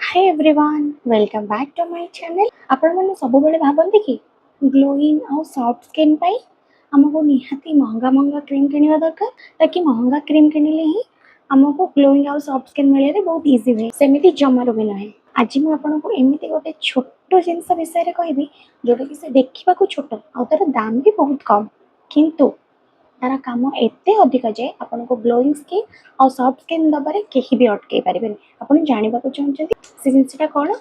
Hi everyone welcome back to my channel. आपण मैंने सब बेले भाबंती कि ग्लोइंग और सॉफ्ट स्किन पाई हमको निहाती महंगा महंगा क्रीम किनिबा दरकार ताकि महंगा क्रीम किनिले ही हमको ग्लोइंग और सॉफ्ट स्किन मिले बहुत इजी हुए सेमिति जमार भी ना। आज मुझे आपको एमती गोटे छोट जिनस विषय कहबी जोटा कि से देखा छोट और तार दाम भी बहुत कम किंतु तार काम एते अधिक जे आपन को ग्लोइंग स्किन और सॉफ्ट स्किन दबारे केही भी अटके पारिबेन। आपन जानिबा को चाहछन्ती से जिनसटा कोन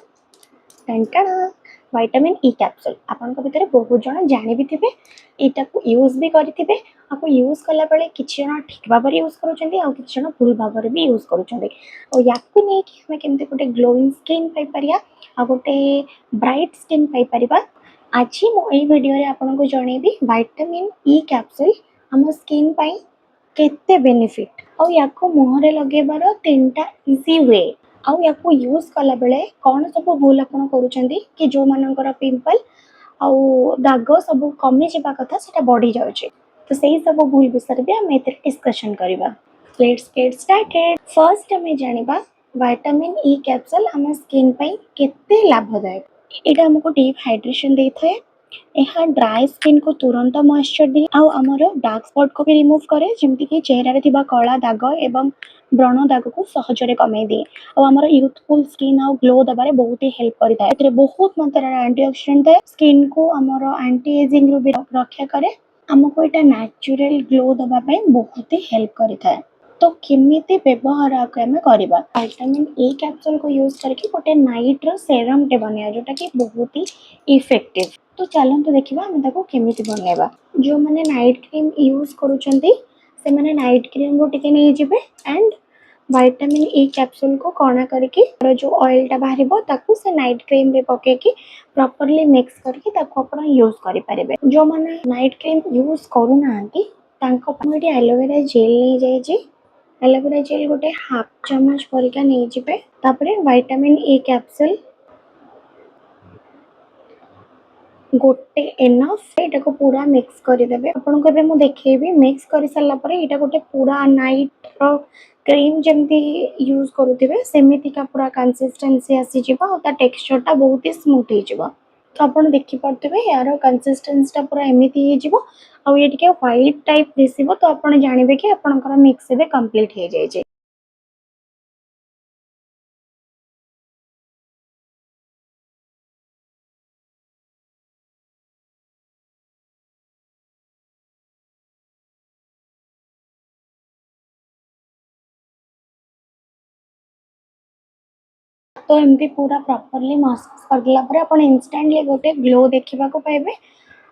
टंटाना विटामिन ई कैप्सूल आपन को भितर बहुत जण जानि भी थिबे एटा को यूज भी करिथिबे। आपको यूज कला बेले किछि जण ठीक भाबरे यूज करूछन्ती और किछि जण भूल भाबरे भी यूज करूछन्ती और याकू नै कि हम केमते गोटे ग्लोइंग स्किन पाई परिया आ गोटे ब्राइट स्किन पाई परिबा। आज मो ए वीडियो रे आपन को जणेबी विटामिन ई कैप्सूल हम स्किन पाई केते बेनिफिट और याको मुहरे लगेबार तीनटा इजी वे और याको यूज कला बेले कौन सब भूल आपन करूछन्ती कि जो मानकर पिंपल और दाग सब कमी जाबा कथा सेटा बढ़ी जाउछे। तो सही सब भूल विषय भी हम एते डिस्कशन करबा। Let's get started. फर्स्ट हमें जानिबा विटामिन ई कैप्सूल हम स्किन पाई केते लाभदायक। एटा हमको डीप हाइड्रेशन देथाय, यह ड्राई स्किन को तुरंत मॉइस्चर दिए आउ आमर डार्क स्पॉट को भी रिमूव करे जेमति कि चेहरा रे थिबा कला दाग एवं व्रण दाग को सहजरे कमे दिए और आमर यूथफुल स्किन आउ ग्लो दबारे बहुत ही हेल्प करता है। बहुत मात्रा रे एंटीऑक्सीडेंट है, स्किन को आमर एंटी एजिंग रू भी रक्षा करे, हमको एटा नेचुरल ग्लो दबा पे बहुत ही हेल्प करता है। तो केमिति व्यवहार आमे करबा विटामिन ए कैप्सूल को यूज करके गोटे नाइट रो सेरम टे बनिया जोटा कि बहुत ही इफेक्टिव। तो चलते देखा आम केमिति बनैबा। जो मैंने नाइट क्रीम यूज करूछन्ती से मैंने नाइट क्रीम को टिके नहीं जिबे एंड विटामिन ई कैप्सूल को कणा करके जो ऑयल टा बाहरिबो ताकू से नाइट क्रीम रे पके कि प्रॉपर्ली मिक्स करके ताकू अपन यूज करि परिबे। जो माने नाइट क्रीम यूज करू नांती तांको पमडी एलोवेरा जेल नहीं जाय जे एलोवेरा जेल गोटे हाफ चम्मच परिका नहीं जिबे तापरे विटामिन ई कैप्सूल गोटे एनफ एटा को पूरा मिक्स कर देबे। आपन को मु देखेबी मिक्स कर साला परे एटा गोटे पूरा नाइट रो क्रीम जेमती यूज करूथिबे सेमिति का पूरा कंसिस्टेंसी आसी जिवो और ता टेक्सचर ता बहुत ही स्मूथ ही जिवो। तो आपन देखि परथिबे यार कंसिस्टेंसी ता पूरा एमिति ही जिवो और ये टिके व्हाइट टाइप दिसिबो। तो आपन जानिबे कि आपनकर मिक्स बे कंप्लीट हे जाय जे। तो एमती पूरा प्रॉपर्ली मसाज करला पर आपण इंस्टेंटली गोटे ग्लो देखा पाइबे।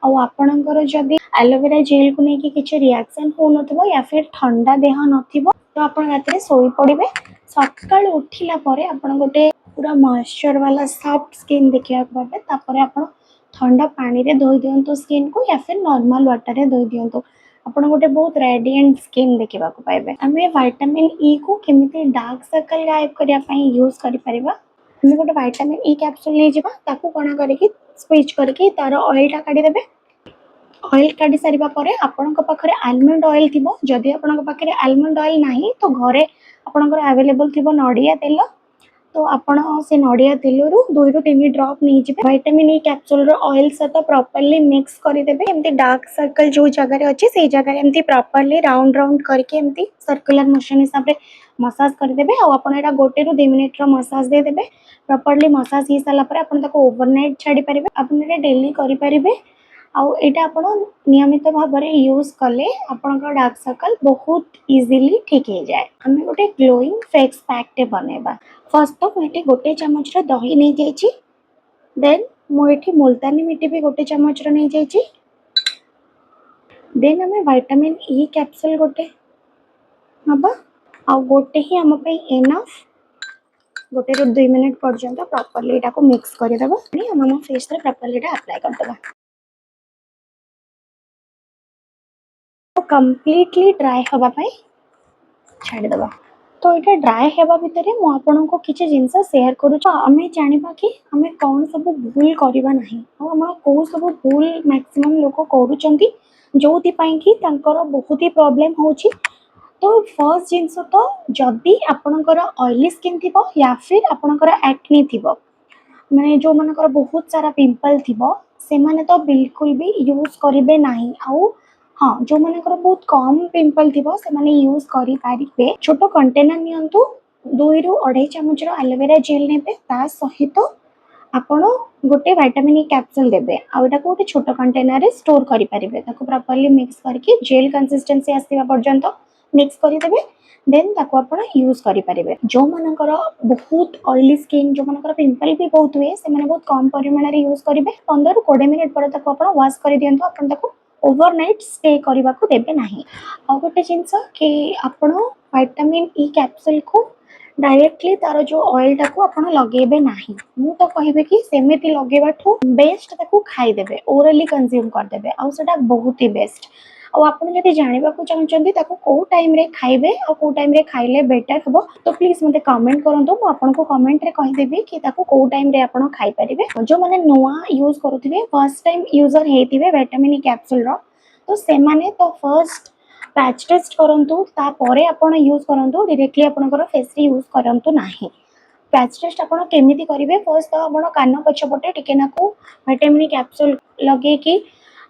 और आपणकर जदि एलोवेरा जेल को लेकिन किसी रिएक्शन हो नथिबो या फिर ठंडा देह नथिबो तो आपण रात सोई पड़िबे। सकाळ उठिला परे आपण गोटे पूरा मॉइस्चर वाला सॉफ्ट स्किन देखा पाइबे। तापर आपण ठंडा पानी रे धोई दियंतु स्किन को या फिर नॉर्मल वाटर रे धोई दियंतु आपण गोटे बहुत रेडिएंट स्किन देखा पाइबे। आमे विटामिन ई को केमिति डार्क सर्कल गायब करिया पई यूज करि परिबा। हमें गोटे विटामिन ई कैप्सूल ले जिबा ताकू कोना करके स्विच करके तार ऑयल टा काढी देबे। ऑयल काढी सारिबा परे आपनक पाखरे आलमंड ऑयल थिबो, जदि आपनक पाखरे आलमंड ऑयल नाही तो घरे आपनकर अवेलेबल थिबो नडिया तेल। तो आपण से नडिया तेल रु 2 रु 3 ड्रॉप नहीं जिबे विटामिन ई कैप्सूल रो ऑयल सहित प्रॉपर्ली मिक्स करि देबे। एमती डार्क सर्कल जो जगह रे अछि से जगह रे एमती प्रॉपर्ली राउंड राउंड करके एमती सर्कुलर मोशन हिसाब रे मसाज कर देबे। और आपण एटा गोटे रु 2 मिनिट रो मसाज दे देबे। प्रॉपर्ली मसाज ही साला परे आपण ताको ओवरनाइट छाडी परिबे। आपण एटा डेली करि परिबे और एटा आपण नियमित भाव में यूज कले आपण डार्क सर्कल बहुत इजीली ठीक हो जाए। हमें गोटे ग्लोइंग फेस पैक टे बनेबा। फर्स्ट तो मुझे गोटे चम्मच रो दही नहीं जाइछि, देन मुझे मुल्तानी मिट्टी भी गोटे चम्मच रो नहीं जाइछि, देन हमें विटामिन ई कैप्सूल गोटे नबा आ गोटे ही हम पे एनफ गोटे रु 2 मिनिट पर्यंत प्रॉपर्ली एटा को मिक्स कर देबो। हम फेस रे प्रॉपर्ली एटा अप्लाई कर देबा। कंप्लीटली ड्राई हवा पाई छाड़ी दबा। तो ये ड्राई हेबा भितर मु आपन को किछि जिंस शेयर करू आमे जानिबा कि हमें कौन सब भूल करबा नहीं और हम को सब भूल मैक्सिमम लोक करूचंती जोथि पई कि तांकर बहुत ही प्रॉब्लम होची तो फर्स्ट जिनस तो जदि आपणकर ऑयली स्किन थी या फिर आपणकर एक्ने थी माने जो मनकर बहुत सारा पिंपल थिबो से माने तो बिल्कुल भी यूज करिवे नाही आउ हाँ जो मनकर बहुत कम पिंपल थिबो से माने यूज करि पारिबे छोट कंटेनर नियंतु 2 ରୁ 2.5 चामच एलोवेरा जेल नेबे ता सहित आपण गोटे विटामिन ई कैप्सूल देबे आ एटा को गोटे छोट कंटेनर रे स्टोर करि पारिबे ताको प्रॉपर्ली मिक्स करके जेल कंसिस्टेंसी आसीबा पर्यंत मिक्स करि देबे देन ताको आपण यूज करि पारिबे जो मनकर बहुत ऑयली स्किन जो मनकर पिंपल भी बहुत हुए से माने बहुत कम परिमाण रे यूज करिवे 15 ରୁ 20 मिनिट पर ताको आपण वॉश करि दियंतु आपण ताको ओवरनाइट स्टे करबा को देबे नाही आ गोटे जिंस कि आपण विटामिन ई कैप्सूल को डायरेक्टली तार जो ऑयल टाको आपण लगेबे नाही मु तो कहबे कि सेमिति लगेबाठू बेस्ट ताको खाई देबे ओरली कंज्यूम कर देबे आ सेटा बहुत ही बेस्ट आ आपण जदि जानिबा को चाहछंती ताको को टाइम रे खाइबे आ को टाइम रे खाइले बेटर हबो तो प्लीज मते कमेंट करंतो मु आपण को कमेंट रे कहि देबी कि ताको को टाइम रे आपण खाइ परिबे जो माने नोआ यूज करूथिबे फर्स्ट टाइम यूजर हेतिबे विटामिन ई कैप्सूल रो तो से माने तो फर्स्ट पैच टेस्ट करंतु तापरे आपण यूज करंतु डायरेक्टली आपणकर फेस रे यूज करंतु नाही पैच टेस्ट आपण केमिति करिवे फर्स्ट तो आपण कान पछपटे टिके नाकू विटामिन ई कैप्सूल लगे कि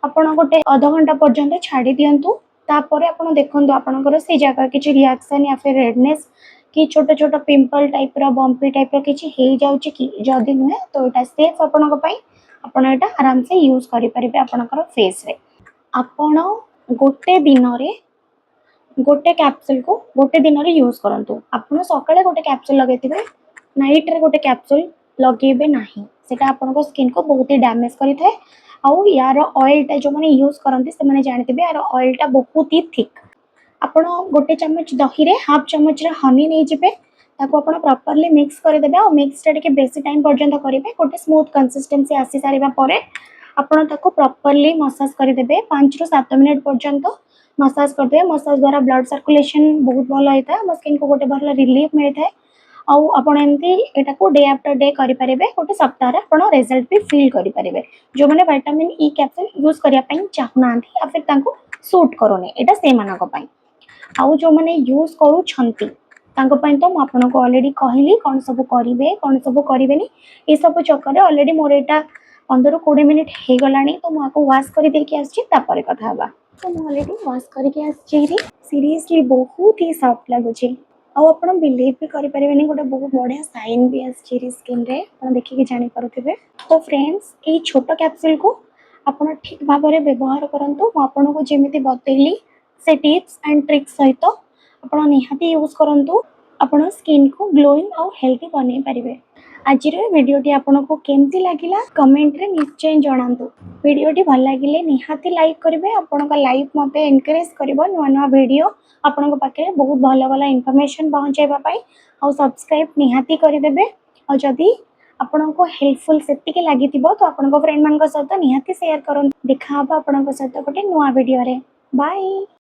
आपण गोटे आधा घंटा पर्यंत छाड़ी दियंतु तापरे आपण देखंतु आपणकर से जगह किछि रिएक्शन या फिर रेडनेस कि छोट छोट पिंपल टाइप रो बम्पी टाइप रो किछि हे जाउछि कि जदि नुहे तो एटा सेफ आपणक पई आपण एटा आराम से यूज करि परिबे आपणकर फेस रे आपण गोटे दिन रे गोटे कैप्सूल को गोटे दिन रे यूज करंतु आपण सकाळे गोटे कैप्सूल लगेतिबे नाइट रे गोटे कैप्सूल लगेबे नाही सेटा आपनको स्किन को बहुत ही डैमेज करि थाए आउ यार ऑयल टा जो माने यूज करंती से माने जानथिबे यार ऑयल टा बहुत ही थिक आपण गोटे चम्मच दही रे हाफ चम्मच रे हनी नै जिबे ताको आपण प्रॉपर्ली मिक्स कर देबे आ मिक्स टा के बेसी टाइम पर्यंत करिवे गोटे स्मूथ कंसिस्टेंसी आसी सारिबा परे आपण ताको प्रॉपर्ली मसाज कर देबे 5 ରୁ 7 मिनिट पर्यंत मसाज कर दे मसाज द्वारा ब्लड सर्कुलेशन बहुत भल होता है स्किन को गोटे भल रिलीफ मिलता है आउ आपण एमती एटा को डे आफ्टर डे करि परिबे गोटे सप्ताह रे आपण रिजल्ट भी फील करि परिबे जो माने विटामिन ई कैप्सूल यूज करिया पई चाहनांती या फिर तांको सूट करोने एटा से मानक पई आउ जो माने यूज करू छंती तांको पई तो म आपण को ऑलरेडी कहली कोन सब करिवे कोन सब करिवेनी ए सब चक्कर ऑलरेडी मोर एटा 15 ରୁ 20 मिनिट हे गलानी तो म आको वॉश करि दे के आछि ता परे कथा हबा तो मैं ऑलरेडी वॉश करके आसरी सीरियसली बहुत ही सॉफ्ट लगुच आपण बिलीव भी करें गोटे बहुत बढ़िया साइन भी आसरी स्किन रे आप देखिए जानी पारे तो फ्रेंड्स ये छोट कैप्सूल को आपण ठीक भाव में व्यवहार करंतु आपन को जेमिति बतैली से टिप्स एंड ट्रिक्स सहित आपण निहाती यूज करंतु आपण स्किन को ग्लोइंग और हेल्थी बनै पारिबे आज भिडियोटी आपको केमती लगिला कमेंट रे निश्चय जणातु भिडियोटी भल लगिले निहाती लाइक करेंगे आपण लाइक मत एनकरेज कर नुआ नुआ भिडियो आपण पाखे बहुत भल भल इनफॉरमेशन पहुँचाई और सब्सक्राइब निहाती करदेवे और जदि आपण को हेल्पफुल से लगी तो आपण फ्रेंड मान सहित निहाती शेयर कर देखा आप सहित गोटे नुआ भिडियो रे बाय।